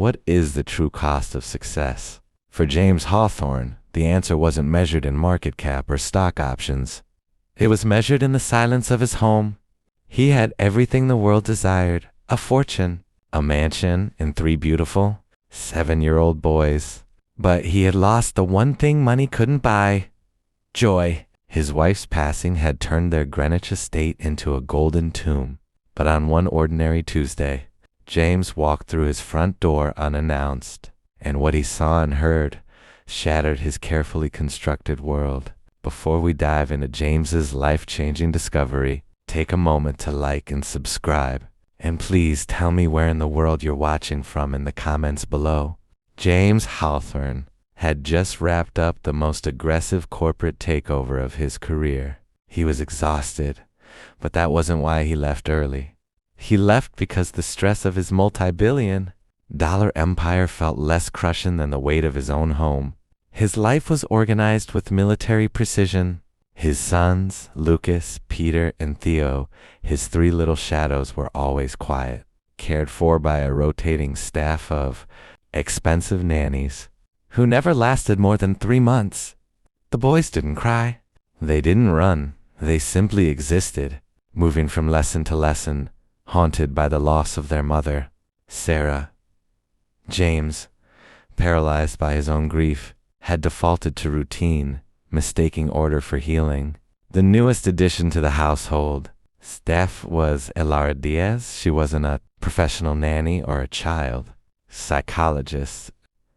What is the true cost of success? For James Hawthorne, the answer wasn't measured in market cap or stock options. It was measured in the silence of his home. He had everything the world desired: a fortune, a mansion, and 3 beautiful 7-year-old boys. But he had lost the one thing money couldn't buy: joy. His wife's passing had turned their Greenwich estate into a golden tomb. But on one ordinary Tuesday, James walked through his front door unannounced, and what he saw and heard shattered his carefully constructed world. Before we dive into James's life-changing discovery, take a moment to like and subscribe. And please tell me where in the world you're watching from in the comments below. James Hawthorne had just wrapped up the most aggressive corporate takeover of his career. He was exhausted, but that wasn't why he left early. He left because the stress of his multi-billion-dollar empire felt less crushing than the weight of his own home. His life was organized with military precision. His sons, Lucas, Peter, and Theo, his 3 little shadows, were always quiet, cared for by a rotating staff of expensive nannies who never lasted more than 3 months. The boys didn't cry. They didn't run. They simply existed, moving from lesson to lesson, haunted by the loss of their mother, Sarah. James, paralyzed by his own grief, had defaulted to routine, mistaking order for healing. The newest addition to the household staff was Elara Diaz. She wasn't a professional nanny or a child psychologist.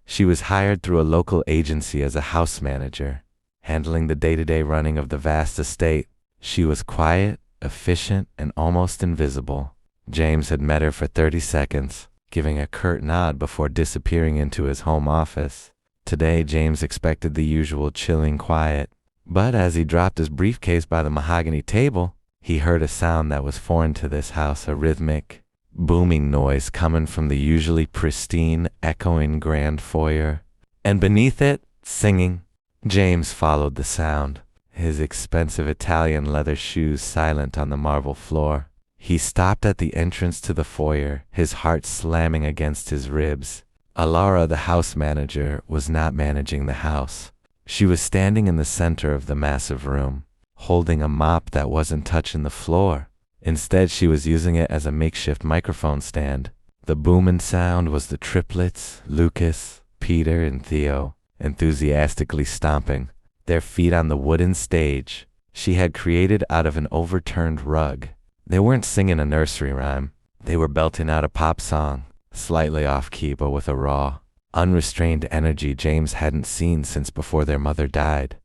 She was hired through a local agency as a house manager, handling the day-to-day running of the vast estate. She was quiet, efficient, and almost invisible. James had met her for 30 seconds, giving a curt nod before disappearing into his home office. Today, James expected the usual chilling quiet, but as he dropped his briefcase by the mahogany table, he heard a sound that was foreign to this house, a rhythmic, booming noise coming from the usually pristine, echoing grand foyer, and beneath it, singing. James followed the sound, his expensive Italian leather shoes silent on the marble floor. He stopped at the entrance to the foyer, his heart slamming against his ribs. Elara, the house manager, was not managing the house. She was standing in the center of the massive room, holding a mop that wasn't touching the floor. Instead, she was using it as a makeshift microphone stand. The booming sound was the triplets, Lucas, Peter, and Theo, enthusiastically stomping, their feet on the wooden stage she had created out of an overturned rug. They weren't singing a nursery rhyme. They were belting out a pop song, slightly off-key but with a raw, unrestrained energy James hadn't seen since before their mother died.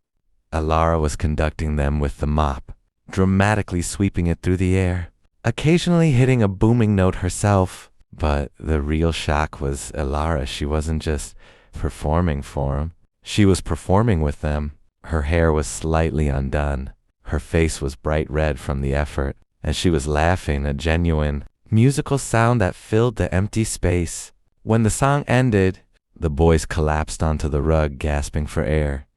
Elara was conducting them with the mop, dramatically sweeping it through the air, occasionally hitting a booming note herself. But the real shock was Elara. She wasn't just performing for them. She was performing with them. Her hair was slightly undone. Her face was bright red from the effort, and she was laughing, a genuine, musical sound that filled the empty space. When the song ended, the boys collapsed onto the rug, gasping for air,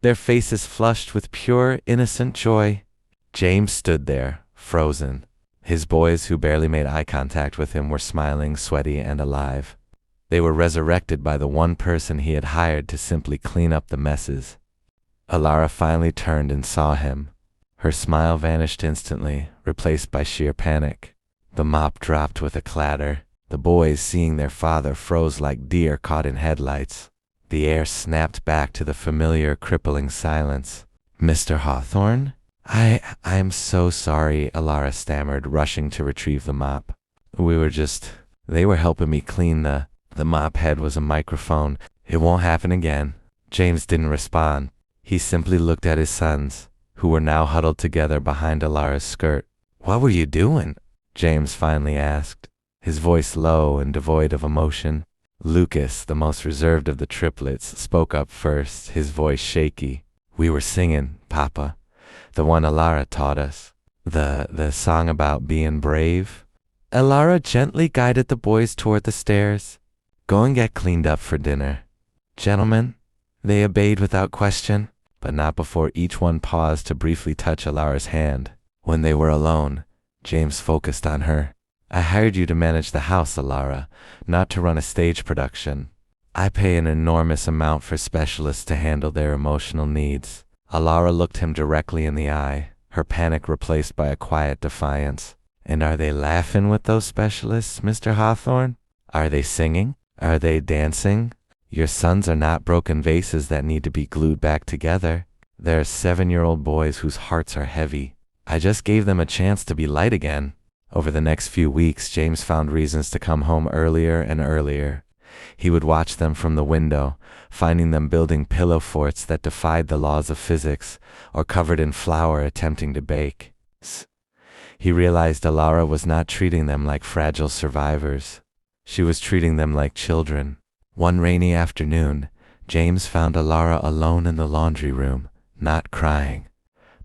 their faces flushed with pure, innocent joy. James stood there, frozen. His boys, who barely made eye contact with him, were smiling, sweaty, and alive. They were resurrected by the one person he had hired to simply clean up the messes. Elara finally turned and saw him. Her smile vanished instantly, replaced by sheer panic. The mop dropped with a clatter. The boys, seeing their father, froze like deer caught in headlights. The air snapped back to the familiar, crippling silence. "Mr. Hawthorne? I'm so sorry," Elara stammered, rushing to retrieve the mop. They were helping me clean the mop head was a microphone. It won't happen again." James didn't respond. He simply looked at his sons, who were now huddled together behind Elara's skirt. "What were you doing?" James finally asked, his voice low and devoid of emotion. Lucas, the most reserved of the triplets, spoke up first, his voice shaky. "We were singing, Papa. The one Elara taught us. The song about being brave." Elara gently guided the boys toward the stairs. "Go and get cleaned up for dinner, gentlemen." They obeyed without question, but not before each one paused to briefly touch Elara's hand. When they were alone, James focused on her. I hired you to manage the house, Alara, not to run a stage production. I pay an enormous amount for specialists to handle their emotional needs. Alara looked him directly in the eye, her panic replaced by a quiet defiance. And are they laughing with those specialists, Mr. Hawthorne? Are they singing? Are they dancing? Your sons are not broken vases that need to be glued back together. They're 7-year-old boys whose hearts are heavy. I just gave them a chance to be light again. Over the next few weeks, James found reasons to come home earlier and earlier. He would watch them from the window, finding them building pillow forts that defied the laws of physics, or covered in flour attempting to bake. He realized Alara was not treating them like fragile survivors. She was treating them like children. One rainy afternoon, James found Alara alone in the laundry room, not crying,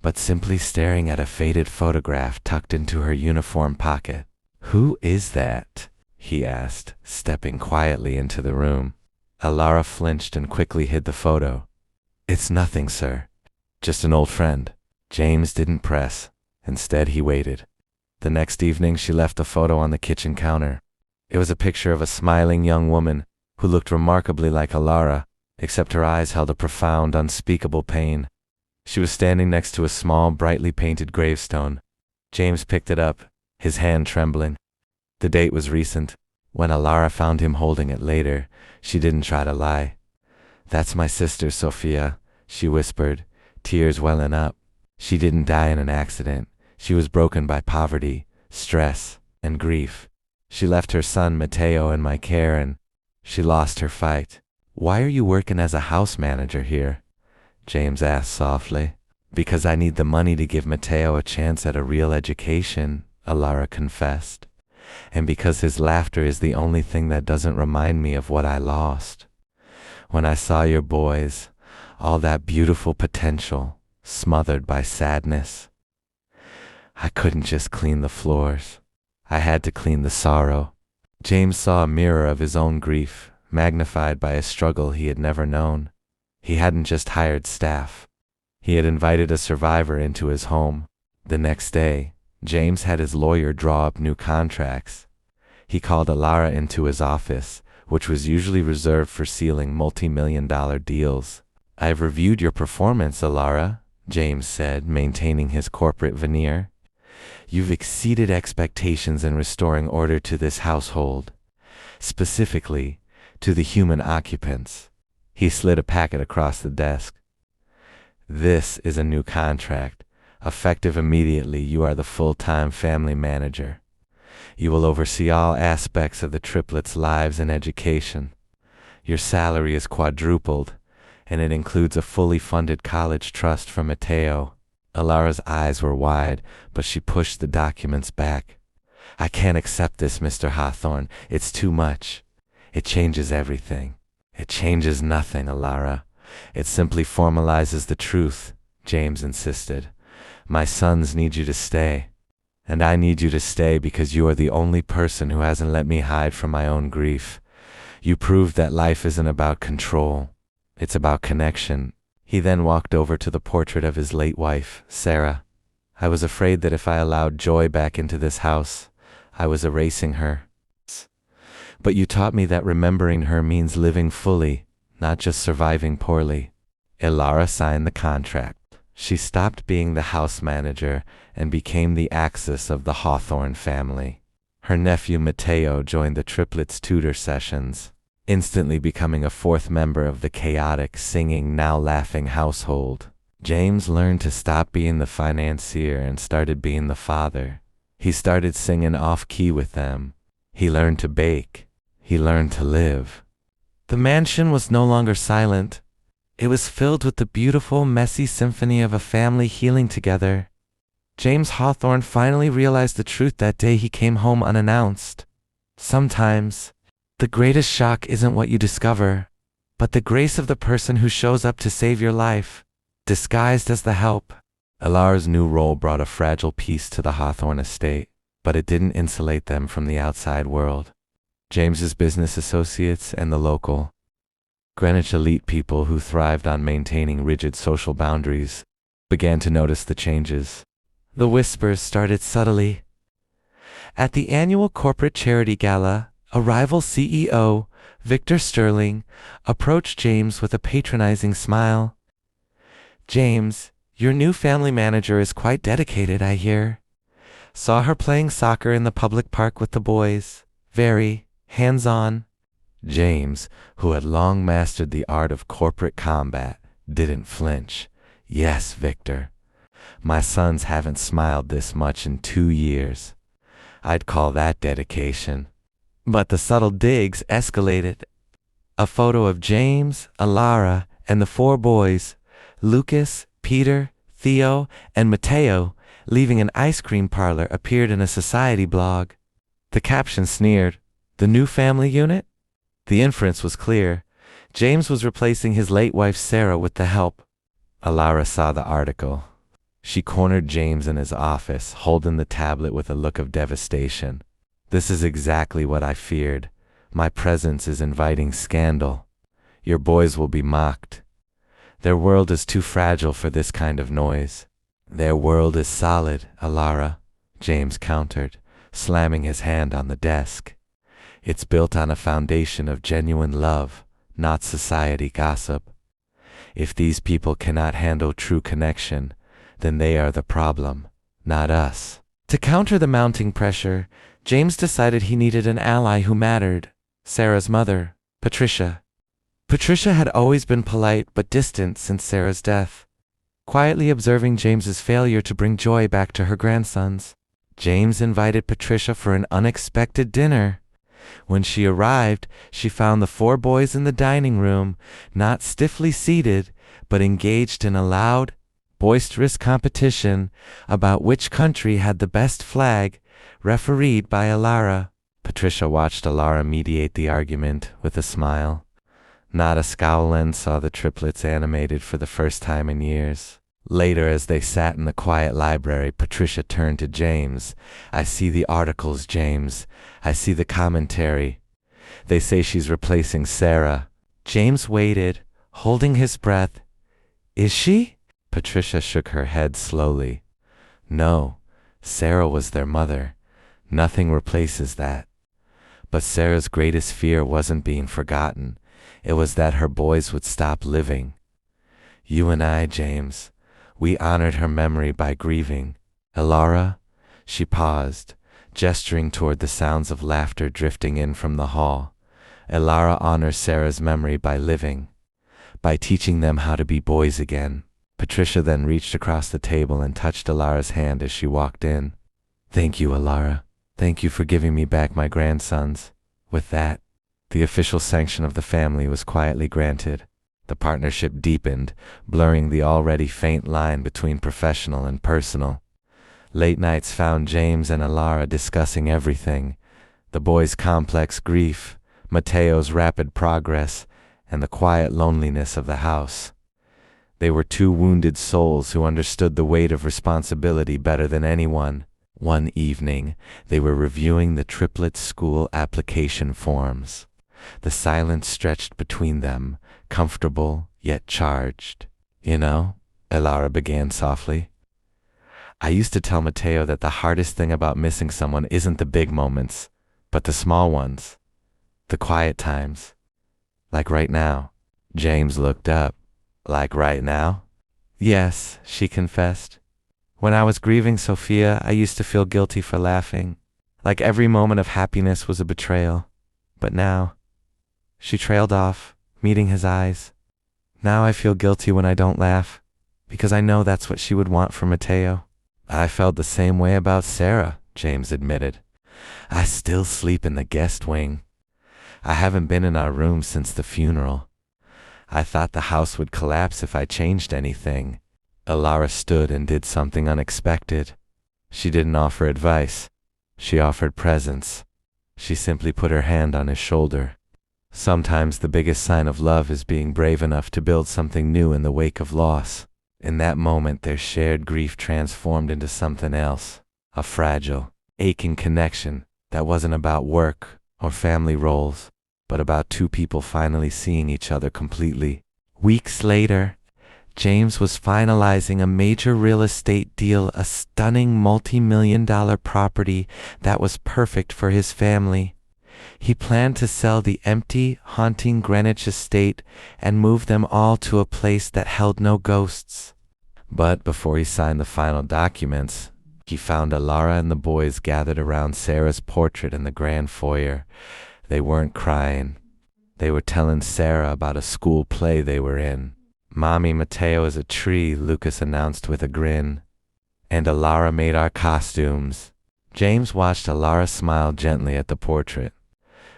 but simply staring at a faded photograph tucked into her uniform pocket. "Who is that?" he asked, stepping quietly into the room. Alara flinched and quickly hid the photo. "It's nothing, sir. Just an old friend." James didn't press. Instead, he waited. The next evening, she left the photo on the kitchen counter. It was a picture of a smiling young woman who looked remarkably like Alara, except her eyes held a profound, unspeakable pain. She was standing next to a small, brightly painted gravestone. James picked it up, his hand trembling. The date was recent. When Alara found him holding it later, she didn't try to lie. "That's my sister, Sophia," she whispered, tears welling up. "She didn't die in an accident. She was broken by poverty, stress, and grief. She left her son Matteo in my care and she lost her fight." "Why are you working as a house manager here?" James asked softly. "Because I need the money to give Matteo a chance at a real education," Alara confessed. "And because his laughter is the only thing that doesn't remind me of what I lost. When I saw your boys, all that beautiful potential, smothered by sadness, I couldn't just clean the floors. I had to clean the sorrow." James saw a mirror of his own grief, magnified by a struggle he had never known. He hadn't just hired staff. He had invited a survivor into his home. The next day, James had his lawyer draw up new contracts. He called Alara into his office, which was usually reserved for sealing multi-million-dollar deals. "I've reviewed your performance, Alara," James said, maintaining his corporate veneer. "You've exceeded expectations in restoring order to this household, specifically to the human occupants." He slid a packet across the desk. "This is a new contract. Effective immediately, you are the full-time family manager. You will oversee all aspects of the triplets' lives and education. Your salary is quadrupled, and it includes a fully funded college trust for Matteo." Alara's eyes were wide, but she pushed the documents back. "I can't accept this, Mr. Hawthorne. It's too much. It changes everything." "It changes nothing, Alara. It simply formalizes the truth," James insisted. "My sons need you to stay. And I need you to stay because you are the only person who hasn't let me hide from my own grief. You proved that life isn't about control. It's about connection." He then walked over to the portrait of his late wife, Sarah. "I was afraid that if I allowed joy back into this house, I was erasing her. But you taught me that remembering her means living fully, not just surviving poorly." Alara signed the contract. She stopped being the house manager and became the axis of the Hawthorne family. Her nephew Matteo joined the triplets' tutor sessions, instantly becoming a fourth member of the chaotic, singing, now laughing household. James learned to stop being the financier and started being the father. He started singing off-key with them. He learned to bake. He learned to live. The mansion was no longer silent. It was filled with the beautiful, messy symphony of a family healing together. James Hawthorne finally realized the truth that day he came home unannounced. Sometimes, the greatest shock isn't what you discover, but the grace of the person who shows up to save your life, disguised as the help. Alara's new role brought a fragile peace to the Hawthorne estate, but it didn't insulate them from the outside world. James's business associates and the local Greenwich elite people who thrived on maintaining rigid social boundaries began to notice the changes. The whispers started subtly. At the annual corporate charity gala, a rival CEO, Victor Sterling, approached James with a patronizing smile. "James, your new family manager is quite dedicated, I hear. Saw her playing soccer in the public park with the boys. Very hands-on." James, who had long mastered the art of corporate combat, didn't flinch. "Yes, Victor. My sons haven't smiled this much in 2 years. I'd call that dedication." But the subtle digs escalated. A photo of James, Alara, and the 4 boys, Lucas, Peter, Theo, and Matteo, leaving an ice cream parlor appeared in a society blog. The caption sneered, "The new family unit?" The inference was clear. James was replacing his late wife Sarah with the help. Alara saw the article. She cornered James in his office, holding the tablet with a look of devastation. "This is exactly what I feared. My presence is inviting scandal. Your boys will be mocked. Their world is too fragile for this kind of noise." "Their world is solid, Alara," James countered, slamming his hand on the desk. "It's built on a foundation of genuine love, not society gossip. If these people cannot handle true connection, then they are the problem, not us." To counter the mounting pressure, James decided he needed an ally who mattered: Sarah's mother, Patricia. Patricia had always been polite but distant since Sarah's death, quietly observing James's failure to bring joy back to her grandsons. James invited Patricia for an unexpected dinner. When she arrived, she found the 4 boys in the dining room, not stiffly seated, but engaged in a loud, boisterous competition about which country had the best flag, refereed by Alara. Patricia watched Alara mediate the argument with a smile. Not a scowl lens saw the triplets animated for the first time in years. Later, as they sat in the quiet library, Patricia turned to James. "I see the articles, James. I see the commentary. They say she's replacing Sarah." James waited, holding his breath. "Is she?" Patricia shook her head slowly. "No, Sarah was their mother. Nothing replaces that." But Sarah's greatest fear wasn't being forgotten. It was that her boys would stop living. "You and I, James, we honored her memory by grieving. Alara," she paused, gesturing toward the sounds of laughter drifting in from the hall. "Alara honors Sarah's memory by living, by teaching them how to be boys again." Patricia then reached across the table and touched Alara's hand as she walked in. "Thank you, Alara. Thank you for giving me back my grandsons." With that, the official sanction of the family was quietly granted. The partnership deepened, blurring the already faint line between professional and personal. Late nights found James and Alara discussing everything: the boys' complex grief, Matteo's rapid progress, and the quiet loneliness of the house. They were 2 wounded souls who understood the weight of responsibility better than anyone. One evening, they were reviewing the Triplets school application forms. The silence stretched between them, comfortable yet charged. "You know," Alara began softly, "I used to tell Matteo that the hardest thing about missing someone isn't the big moments, but the small ones, the quiet times. Like right now." James looked up. "Like right now?" "Yes," she confessed. "When I was grieving Sophia, I used to feel guilty for laughing, like every moment of happiness was a betrayal. But now—" She trailed off, meeting his eyes. "Now I feel guilty when I don't laugh, because I know that's what she would want for Matteo." "I felt the same way about Sarah," James admitted. "I still sleep in the guest wing. I haven't been in our room since the funeral. I thought the house would collapse if I changed anything." Alara stood and did something unexpected. She didn't offer advice. She offered presence. She simply put her hand on his shoulder. Sometimes the biggest sign of love is being brave enough to build something new in the wake of loss. In that moment, their shared grief transformed into something else, a fragile, aching connection that wasn't about work or family roles, but about 2 people finally seeing each other completely. Weeks later, James was finalizing a major real estate deal, a stunning multi-million-dollar property that was perfect for his family. He planned to sell the empty, haunting Greenwich estate and move them all to a place that held no ghosts. But before he signed the final documents, he found Alara and the boys gathered around Sarah's portrait in the grand foyer. They weren't crying. They were telling Sarah about a school play they were in. "Mommy Mateo is a tree," Lucas announced with a grin. "And Alara made our costumes." James watched Alara smile gently at the portrait.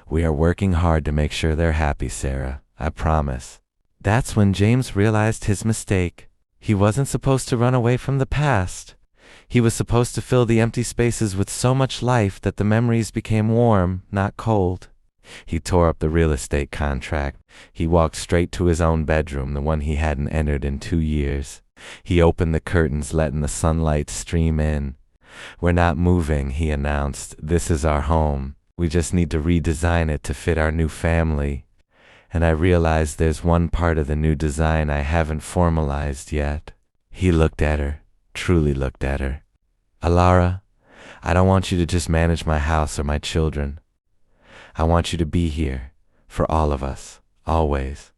"We are working hard to make sure they're happy, Sarah. I promise." That's when James realized his mistake. He wasn't supposed to run away from the past. He was supposed to fill the empty spaces with so much life that the memories became warm, not cold. He tore up the real estate contract. He walked straight to his own bedroom, the one he hadn't entered in 2 years. He opened the curtains, letting the sunlight stream in. "We're not moving," he announced. "This is our home. We just need to redesign it to fit our new family. And I realize there's one part of the new design I haven't formalized yet." He looked at her, truly looked at her. "Alara, I don't want you to just manage my house or my children. I want you to be here, for all of us, always."